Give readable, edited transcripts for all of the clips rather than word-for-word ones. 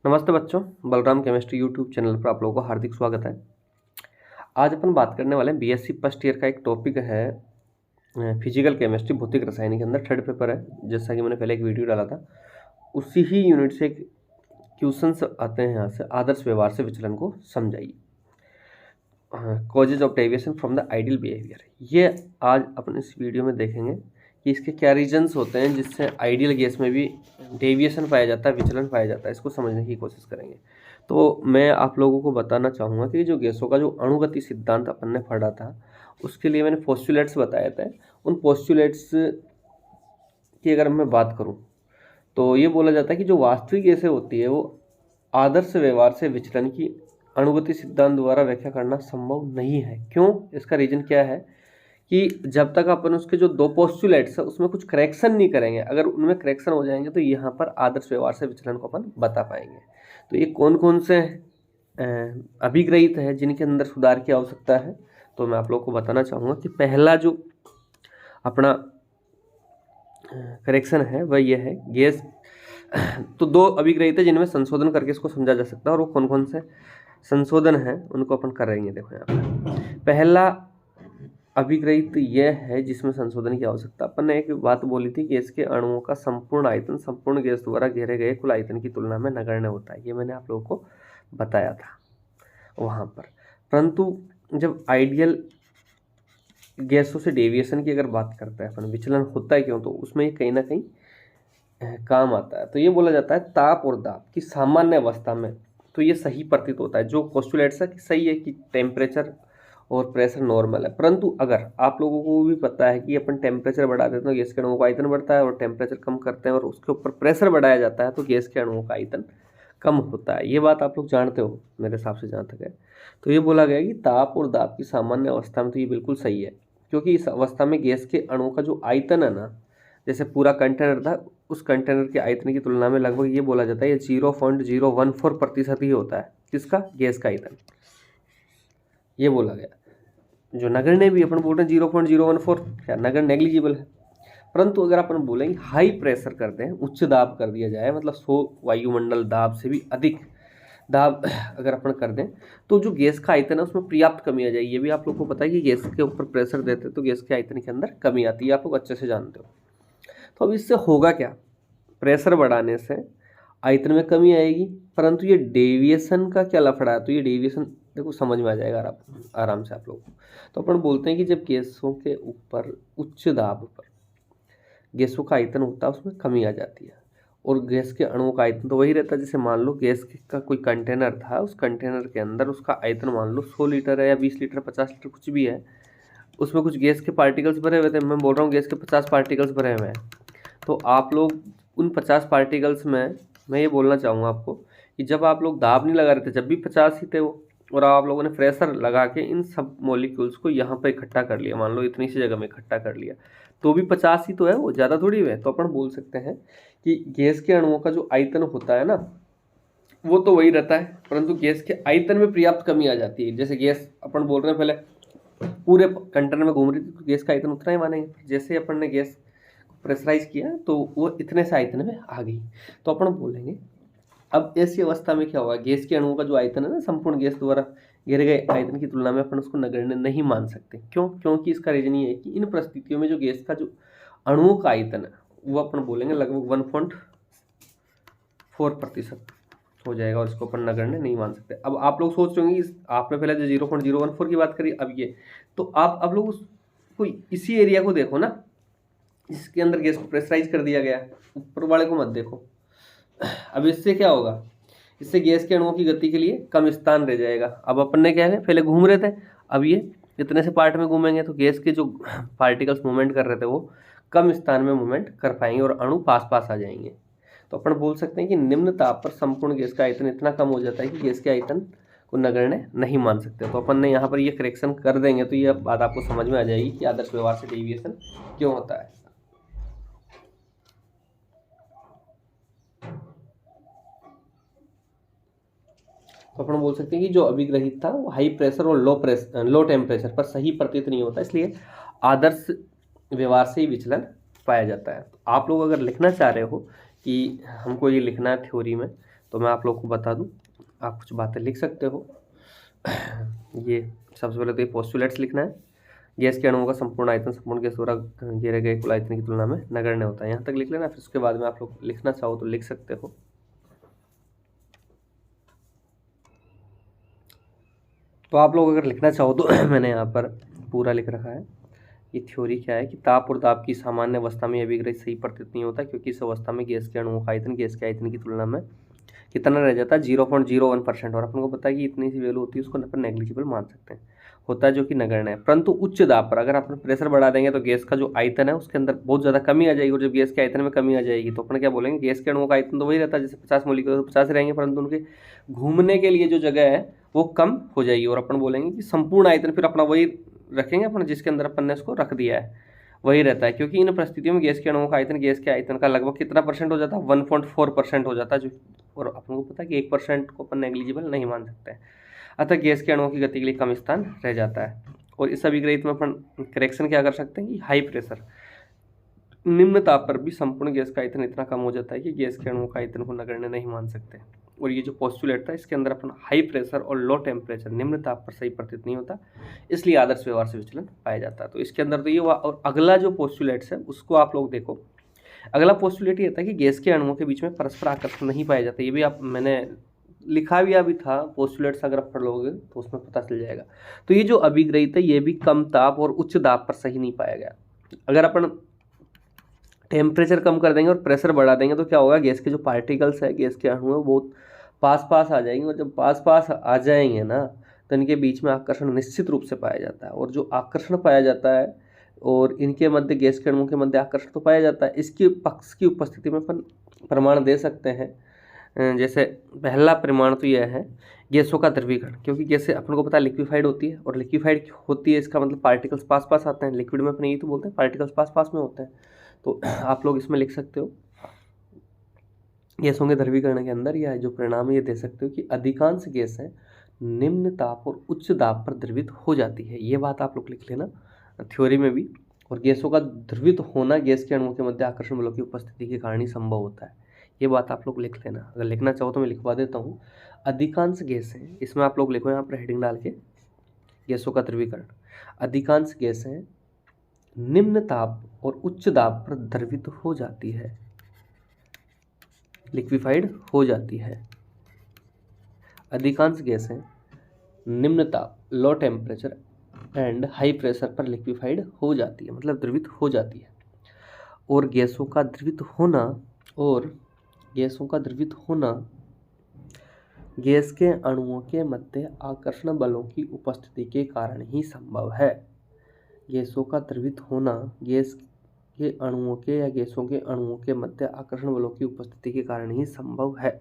नमस्ते बच्चों, Balram chemistry YouTube channel पर आप लोगों को हार्दिक स्वागत है। आज अपन बात करने वाले हैं बीएससी फर्स्ट ईयर का एक टॉपिक है फिजिकल केमिस्ट्री, भौतिक रसायन के अंदर थर्ड पेपर है। जैसा कि मैंने पहले एक वीडियो डाला था, उसी ही यूनिट से क्वेश्चंस आते हैं। यहाँ से आदर्श व्यवहार से विचलन को समझाइए, causes of deviation from the ideal behaviour. ये आज अपन इस वीडियो में देखेंगे कि इसके क्या रीजन्स होते हैं जिससे आइडियल गैस में भी डेविएशन पाया जाता है, विचलन पाया जाता है। इसको समझने की कोशिश करेंगे। तो मैं आप लोगों को बताना चाहूँगा कि जो गैसों का जो अणुगति सिद्धांत अपन ने पढ़ा था, उसके लिए मैंने पोस्टुलेट्स बताए थे। उन पोस्टुलेट्स की अगर मैं बात करूँ तो ये बोला जाता है कि जो वास्तविक गैसें होती है वो आदर्श व्यवहार से विचलन की अणुगति सिद्धांत द्वारा व्याख्या करना संभव नहीं है। क्यों? इसका रीजन क्या है कि जब तक अपन उसके जो दो पोस्टुलेट्स है उसमें कुछ करेक्शन नहीं करेंगे, अगर उनमें करेक्शन हो जाएंगे तो यहाँ पर आदर्श व्यवहार से विचलन को अपन बता पाएंगे। तो ये कौन कौन से अभिग्रहित है जिनके अंदर सुधार की आवश्यकता है, तो मैं आप लोगों को बताना चाहूँगा कि पहला जो अपना करेक्शन है वह यह है गैस। तो दो अभिग्रहित है जिनमें संशोधन करके इसको समझा जा सकता है, और वो कौन कौन से संशोधन है उनको अपन कर रहेंगे। देखो यहाँ पर पहला अभिग्रहित यह है जिसमें संशोधन की आवश्यकता। अपन ने एक बात बोली थी, गैस के अणुओं का संपूर्ण आयतन संपूर्ण गैस द्वारा घेरे गए कुल आयतन की तुलना में नगण्य होता है। ये मैंने आप लोगों को बताया था वहाँ पर। परंतु जब आइडियल गैसों से डेविएशन की अगर बात करते हैं अपन, विचलन होता है क्यों, तो उसमें ये कहीं ना कहीं काम आता है। तो ये बोला जाता है ताप और दाब की सामान्य अवस्था में तो ये सही प्रतीत होता है। जो पोस्टुलेट्स है कि सही है कि टेम्परेचर और प्रेशर नॉर्मल है। परंतु अगर आप लोगों को भी पता है कि अपन टेम्परेचर बढ़ा देते हैं तो गैस के अणुओं का आयतन बढ़ता है, और टेम्परेचर कम करते हैं और उसके ऊपर प्रेशर बढ़ाया जाता है तो गैस के अणुओं का आयतन कम होता है। ये बात आप लोग जानते हो मेरे हिसाब से जहाँ तक है। तो ये बोला गया कि ताप और दाब की सामान्य अवस्था में तो ये बिल्कुल सही है, क्योंकि इस अवस्था में गैस के अणुओं का जो आयतन है ना, जैसे पूरा कंटेनर था, उस कंटेनर के आयतन की तुलना में लगभग ये बोला जाता है ये 0.014% ही होता है। किसका? गैस का आयतन। ये बोला गया। जो नगण्य भी अपन बोल रहे हैं 0.014, क्या नगण्य नेग्लिजिबल है। परंतु अगर अपन बोलेंगे हाई प्रेशर करते हैं, उच्च दाब कर दिया जाए, मतलब 100 वायुमंडल दाब से भी अधिक दाब अगर अपन कर दें तो जो गैस का आयतन है उसमें पर्याप्त कमी आ जाएगी। ये भी आप लोग को पता है कि गैस के ऊपर प्रेशर देते हैं तो गैस के आयतन के अंदर कमी आती है, आप लोग अच्छे से जानते हो। तो अब इससे होगा क्या? प्रेशर बढ़ाने से आयतन में कमी आएगी, परंतु ये डेविएशन का क्या लफड़ा है, तो ये डेविएशन देखो समझ में आ जाएगा आराम से आप लोगों को। तो अपन बोलते हैं कि जब गैसों के ऊपर उच्च दाब पर गैसों का आयतन होता है उसमें कमी आ जाती है, और गैस के अणुओं का आयतन तो वही रहता है। जैसे मान लो गैस का कोई कंटेनर था, उस कंटेनर के अंदर उसका आयतन मान लो 100 लीटर है या 20 लीटर 50 लीटर कुछ भी है, उसमें कुछ गैस के पार्टिकल्स भरे हुए थे। मैं बोल रहा हूँ गैस के 50 पार्टिकल्स भरे हुए हैं, तो आप लोग उन 50 पार्टिकल्स में, मैं ये बोलना चाहूँगा आपको कि जब आप लोग दाब नहीं लगा रहे थे, जब भी 50 ही थे वो, और आप लोगों ने प्रेशर लगा के इन सब मॉलिक्यूल्स को यहाँ पर इकट्ठा कर लिया, मान लो इतनी सी जगह में इकट्ठा कर लिया, तो भी 50 ही तो है, वो ज़्यादा थोड़ी है। तो अपन बोल सकते हैं कि गैस के अणुओं का जो आयतन होता है ना, वो तो वही रहता है, परंतु गैस के आयतन में पर्याप्त कमी आ जाती है। जैसे गैस अपन बोल रहे हैं पहले पूरे कंटेनर में घूम रही थी तो गैस का आयतन उतना ही मानेंगे। जैसे अपन ने गैस प्रेशराइज किया तो वो इतने से आयतन में आ गई, तो अपन बोलेंगे अब ऐसी अवस्था में क्या होगा, गैस के अणुओं का जो आयतन है ना, संपूर्ण गैस द्वारा घेरे गए आयतन की तुलना में अपन उसको नगण्य नहीं मान सकते। क्यों? क्योंकि इसका रीजन ये है कि इन परिस्थितियों में जो गैस का जो अणुओं का आयतन है वो अपन बोलेंगे लगभग 1.4% हो जाएगा, और इसको अपन नगण्य नहीं मान सकते। अब आप लोग सोच रहे होंगे आपने पहले जो 0.014 की बात करी, अब ये तो आप अब लोग उसको इसी एरिया को देखो ना, जिसके अंदर गैस को प्रेशराइज कर दिया गया, ऊपर वाले को मत देखो। अब इससे क्या होगा, इससे गैस के अणुओं की गति के लिए कम स्थान रह जाएगा। अब अपन ने क्या है, पहले घूम रहे थे, अब ये इतने से पार्ट में घूमेंगे तो गैस के जो पार्टिकल्स मूवमेंट कर रहे थे वो कम स्थान में मूवमेंट कर पाएंगे और अणु पास पास आ जाएंगे। तो अपन बोल सकते हैं कि निम्न ताप पर संपूर्ण गैस का आयतन इतना कम हो जाता है कि गैस के आयतन को नगण्य नहीं मान सकते। तो अपन ने यहाँ पर ये करेक्शन कर देंगे तो ये बात आपको समझ में आ जाएगी कि आदर्श व्यवहार से डेविएशन क्यों होता है। तो अपन बोल सकते हैं कि जो अभिग्रहित था वो हाई प्रेशर और लो टेम्परेचर पर सही प्रतीत नहीं होता, इसलिए आदर्श व्यवहार से ही विचलन पाया जाता है। तो आप लोग अगर लिखना चाह रहे हो कि हमको ये लिखना है थ्योरी में, तो मैं आप लोग को बता दूं, आप कुछ बातें लिख सकते हो। ये सबसे पहले तो ये पोस्टुलेट्स लिखना है। गैस के अणुओं का संपूर्ण आयतन संपूर्ण गैस द्वारा घेरे गए कुल आयतन की तुलना में नगण्य होता है। यहाँ तक लिख लेना, फिर उसके बाद में आप लोग लिखना चाहो तो लिख सकते हो। तो आप लोग अगर लिखना चाहो तो मैंने यहाँ पर पूरा लिख रखा है। ये थ्योरी क्या है कि ताप और दाब की सामान्य अवस्था में अभिग्रही सही प्रतीत नहीं होता, क्योंकि इस अवस्था में गैस के अणुओं का आयतन गैस के आयतन की तुलना में कितना रह जाता है, 0.01%। और अपन को पता है कि इतनी सी वैल्यू होती है, उसको अपन नेग्लिजिबल मान सकते हैं, होता है जो कि नगण्य है। परंतु उच्च दाब पर अगर अपन प्रेशर बढ़ा देंगे तो गैस का जो आयतन है उसके अंदर बहुत ज़्यादा कमी आ जाएगी, और जब गैस के आयतन में कमी आ जाएगी तो अपन क्या बोलेंगे, गैस के अणुओं का आयतन तो वही रहता है, जैसे 50 मोलिक्यूल तो 50 रहेंगे, परंतु उनके घूमने के लिए जो जगह है वो कम हो जाएगी, और अपन बोलेंगे कि संपूर्ण आयतन फिर अपना वही रखेंगे अपन जिसके अंदर अपन ने उसको रख दिया है, वही रहता है। क्योंकि इन परिस्थितियों में गैस के अणुओं का आयतन गैस के आयतन का लगभग कितना परसेंट हो जाता है, 1.4% हो जाता है, जो और अपन को पता है कि 1% को अपन नेग्लिजिबल नहीं मान सकते। अतः गैस के अणुओं की गति के लिए कम स्थान रह जाता है। और इस अभिग्रहित में अपन करेक्शन क्या कर सकते हैं कि हाई प्रेशर निम्न ताप पर भी संपूर्ण गैस का आयतन इतना कम हो जाता है कि गैस के अणुओं का आयतन को नगण्य नहीं मान सकते। और ये जो पोस्टुलेट था इसके अंदर अपन हाई प्रेशर और लो टेम्परेचर निम्न ताप पर सही प्रतीत नहीं होता, इसलिए आदर्श व्यवहार से विचलन पाया जाता है। तो इसके अंदर तो ये हुआ। और अगला जो पोस्टुलेट्स है उसको आप लोग देखो। अगला पोस्टुलेट ये था कि गैस के अणुओं के बीच में परस्पर आकर्षण नहीं पाया जाता। ये भी आप मैंने लिखा भी था, पोस्टुलेट्स अगर आप पढ़ लोगे तो उसमें पता चल जाएगा। तो ये जो अभिग्रहित है ये भी कम ताप और उच्च दाब पर सही नहीं पाया गया। अगर अपन टेम्परेचर कम कर देंगे और प्रेशर बढ़ा देंगे तो क्या होगा, गैस के जो पार्टिकल्स है, गैस के अणु है, वो पास पास आ जाएंगे, और जब पास पास आ जाएंगे ना तो इनके बीच में आकर्षण निश्चित रूप से पाया जाता है। और जो आकर्षण पाया जाता है और इनके मध्य गैस के अणुओं के मध्य आकर्षण तो पाया जाता है, इसकी पक्ष की उपस्थिति में अपन प्रमाण दे सकते हैं। जैसे पहला प्रमाण तो यह है गैसों का द्रवीकरण, क्योंकि गैसें अपन को पता है लिक्विफाइड होती है, और लिक्विफाइड होती है इसका मतलब पार्टिकल्स पास पास आते हैं। लिक्विड में अपन यही तो बोलते हैं पार्टिकल्स पास पास में होते हैं। तो आप लोग इसमें लिख सकते हो गैसों के द्रवीकरण के अंदर यह जो परिणाम ये दे सकते हो कि अधिकांश गैसें निम्न ताप और उच्च दाब पर द्रवित हो जाती है। ये बात आप लोग लिख लेना थ्योरी में भी। और गैसों का द्रवित होना गैस के अणुओं के मध्य आकर्षण बलों की उपस्थिति के कारण ही संभव होता है। ये बात आप लोग लिख लेना। अगर लिखना चाहो तो मैं लिखवा देता हूँ। अधिकांश गैसें, इसमें आप लोग लिखो यहाँ पर हेडिंग डाल के, गैसों का द्रवीकरण। अधिकांश गैसें निम्न ताप और उच्च दाब पर द्रवित हो जाती है, लिक्विफाइड हो जाती है। अधिकांश गैसें निम्न ताप, low temperature and high pressure पर लिक्विफाइड हो जाती है, मतलब द्रवित हो जाती है। और गैसों का द्रवित होना गैस के अणुओं के मध्य आकर्षण बलों की उपस्थिति के कारण ही संभव है। गैसों का द्रवित होना गैस के अणुओं के या गैसों के अणुओं के मध्य आकर्षण बलों की उपस्थिति के कारण ही संभव है।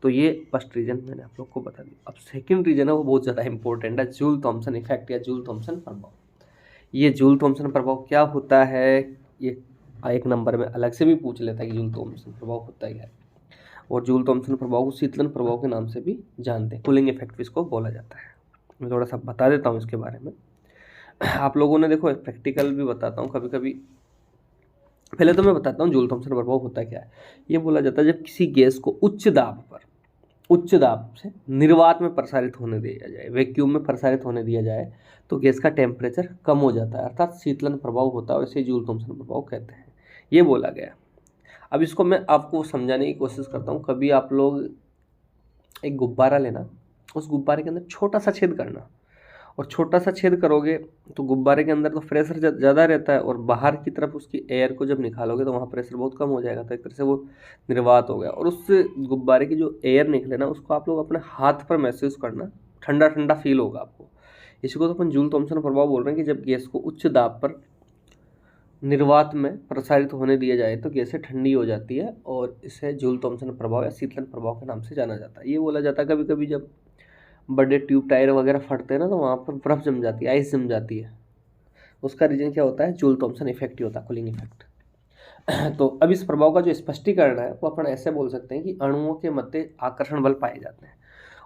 तो ये फर्स्ट रीजन मैंने आप लोग को बता दिया। अब सेकंड रीजन है वो बहुत ज़्यादा इंपॉर्टेंट है, जूल थॉमसन इफेक्ट या जूल थॉमसन प्रभाव। ये जूल थॉमसन प्रभाव क्या होता है, ये एक नंबर में अलग से भी पूछ लेता है कि जूल थॉमसन प्रभाव होता है क्या। और जूल थॉमसन प्रभाव को शीतलन प्रभाव के नाम से भी जानते हैं, कूलिंग इफेक्ट भी इसको बोला जाता है। मैं थोड़ा सा बता देता हूँ इसके बारे में। आप लोगों ने देखो प्रैक्टिकल भी बताता हूँ कभी कभी। पहले तो मैं बताता हूँ जूल थॉमसन प्रभाव होता क्या है। ये बोला जाता है जब किसी गैस को उच्च दाब से निर्वात में प्रसारित होने दिया जाए, वैक्यूम में प्रसारित होने दिया जाए, तो गैस का टेम्परेचर कम हो जाता है, अर्थात शीतलन प्रभाव होता है, और इसे जूल थॉमसन प्रभाव कहते हैं। ये बोला गया। अब इसको मैं आपको समझाने की कोशिश करता हूँ। कभी आप लोग एक गुब्बारा लेना, उस गुब्बारे के अंदर छोटा सा छेद करना, और छोटा सा छेद करोगे तो गुब्बारे के अंदर तो प्रेशर ज़्यादा रहता है, और बाहर की तरफ उसकी एयर को जब निकालोगे तो वहाँ प्रेशर बहुत कम हो जाएगा। तो एक तरह से वो निर्वात हो गया। और उस गुब्बारे की जो एयर निकले ना उसको आप लोग अपने हाथ पर महसूस करना, ठंडा ठंडा फील होगा आपको। इसी को तो अपन जूल थॉमसन प्रभाव बोल रहे हैं कि जब गैस को उच्च दाब पर निर्वात में प्रसारित होने दिया जाए तो गैसें ठंडी हो जाती है, और इसे जूल थॉमसन प्रभाव या शीतलन प्रभाव के नाम से जाना जाता है। ये बोला जाता है कभी कभी जब बड़े ट्यूब टायर वगैरह फटते हैं ना तो वहाँ पर बर्फ़ जम जाती है, आइस जम जाती है। उसका रीजन क्या होता है, जूल थॉमसन इफेक्ट ही होता है, कूलिंग इफेक्ट। तो अब इस प्रभाव का जो स्पष्टीकरण है वो अपन ऐसे बोल सकते हैं कि अणुओं के मध्य आकर्षण बल पाए जाते हैं,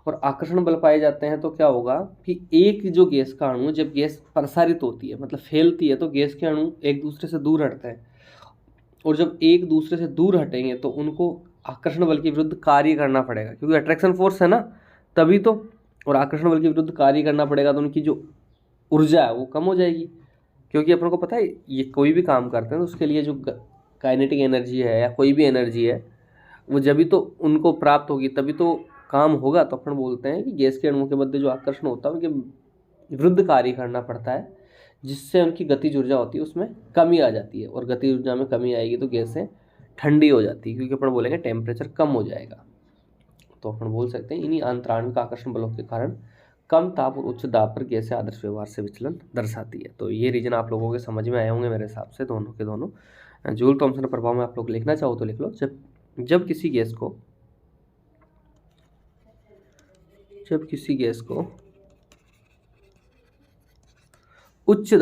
और आकर्षण बल पाए जाते हैं तो क्या होगा कि एक जो गैस का अणु, जब गैस प्रसारित होती है मतलब फैलती है, तो गैस के अणु एक दूसरे से दूर हटते हैं, और जब एक दूसरे से दूर हटेंगे तो उनको आकर्षण बल के विरुद्ध कार्य करना पड़ेगा, क्योंकि अट्रैक्शन फोर्स है ना तभी तो, और आकर्षण बल के विरुद्ध कार्य करना पड़ेगा तो उनकी जो ऊर्जा है वो कम हो जाएगी। क्योंकि अपन को पता है ये कोई भी काम करते हैं तो उसके लिए जो काइनेटिक एनर्जी है या कोई भी एनर्जी है वो जब भी तो उनको प्राप्त होगी तभी तो काम होगा। तो अपन बोलते हैं कि गैस के अणुओं के मध्य जो आकर्षण होता है उनके विरुद्ध कार्य करना पड़ता है, जिससे उनकी गतिज ऊर्जा होती है उसमें कमी आ जाती है, और गतिज ऊर्जा में कमी आएगी तो गैसें ठंडी हो जाती है, क्योंकि अपन बोलेंगे टेम्परेचर कम हो जाएगा। तो अपन बोल सकते हैं इन्हीं आंतराणविक आकर्षण बलों के कारण कम ताप और उच्च दाब पर गैसें आदर्श व्यवहार से विचलन दर्शाती है। तो ये रीजन आप लोगों के समझ में आए होंगे मेरे हिसाब से, दोनों के दोनों। जूल थॉमसन प्रभाव में आप लोग लिखना चाहो तो लिख लो। जब किसी गैस को उच्च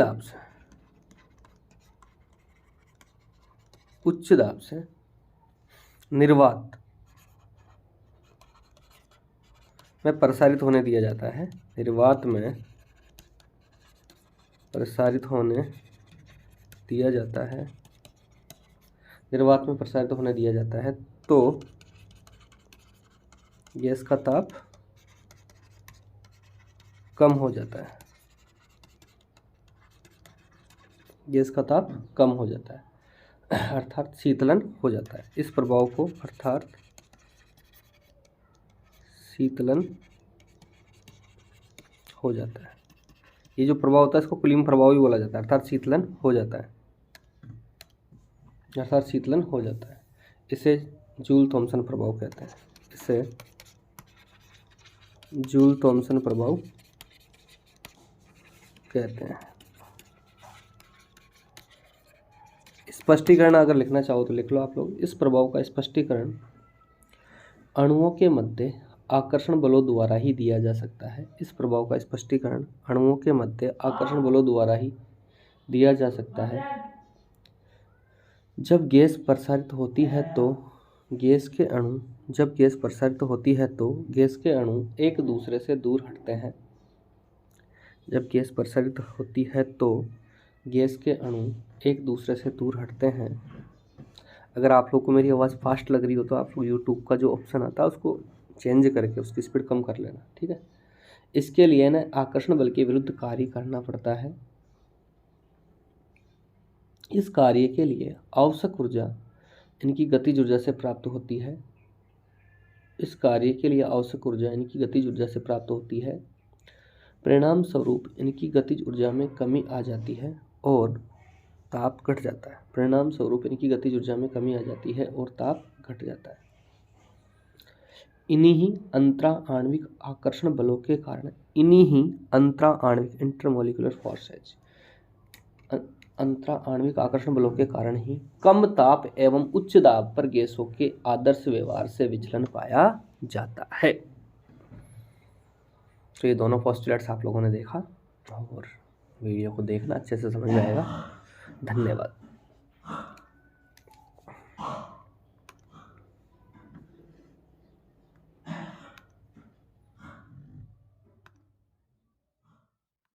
दाब से निर्वात में प्रसारित होने दिया जाता है, निर्वात में प्रसारित होने दिया जाता है तो गैस का ताप कम हो जाता है, अर्थात शीतलन हो जाता है। इस प्रभाव को अर्थात शीतलन हो जाता है। ये जो प्रभाव होता है इसको कुलिंग प्रभाव भी बोला जाता है, अर्थात शीतलन हो जाता है। इसे जूल थॉमसन प्रभाव कहते हैं। स्पष्टीकरण अगर लिखना चाहो तो लिख लो आप लोग। इस प्रभाव का स्पष्टीकरण अणुओं के मध्य आकर्षण बलों द्वारा ही दिया जा सकता है। इस प्रभाव का स्पष्टीकरण अणुओं के मध्य आकर्षण बलों द्वारा ही दिया जा सकता है। जब गैस प्रसारित होती है तो गैस के अणु एक दूसरे से दूर हटते हैं। जब गैस प्रसारित होती है तो गैस के अणु एक दूसरे से दूर हटते हैं। अगर आप लोग को मेरी आवाज़ फास्ट लग रही हो तो आप लोग यूट्यूब का जो ऑप्शन आता है उसको चेंज करके उसकी स्पीड कम कर लेना, ठीक है। इसके लिए ना आकर्षण बल के विरुद्ध कार्य करना पड़ता है। इस कार्य के लिए आवश्यक ऊर्जा इनकी गतिज ऊर्जा से प्राप्त होती है। परिणाम स्वरूप इनकी गतिज ऊर्जा में कमी आ जाती है और ताप घट जाता है। इन्हीं अंतराआण्विक आकर्षण बलों के कारण इंटरमोलिकुलर फोर्सेज, अंतराआण्विक आकर्षण बलों के कारण ही कम ताप एवं उच्च दाब पर गैसों के आदर्श व्यवहार से विचलन पाया जाता है। तो ये दोनों पोस्टुलेट्स आप लोगों ने देखा और वीडियो को देखना अच्छे से समझ में आएगा। धन्यवाद।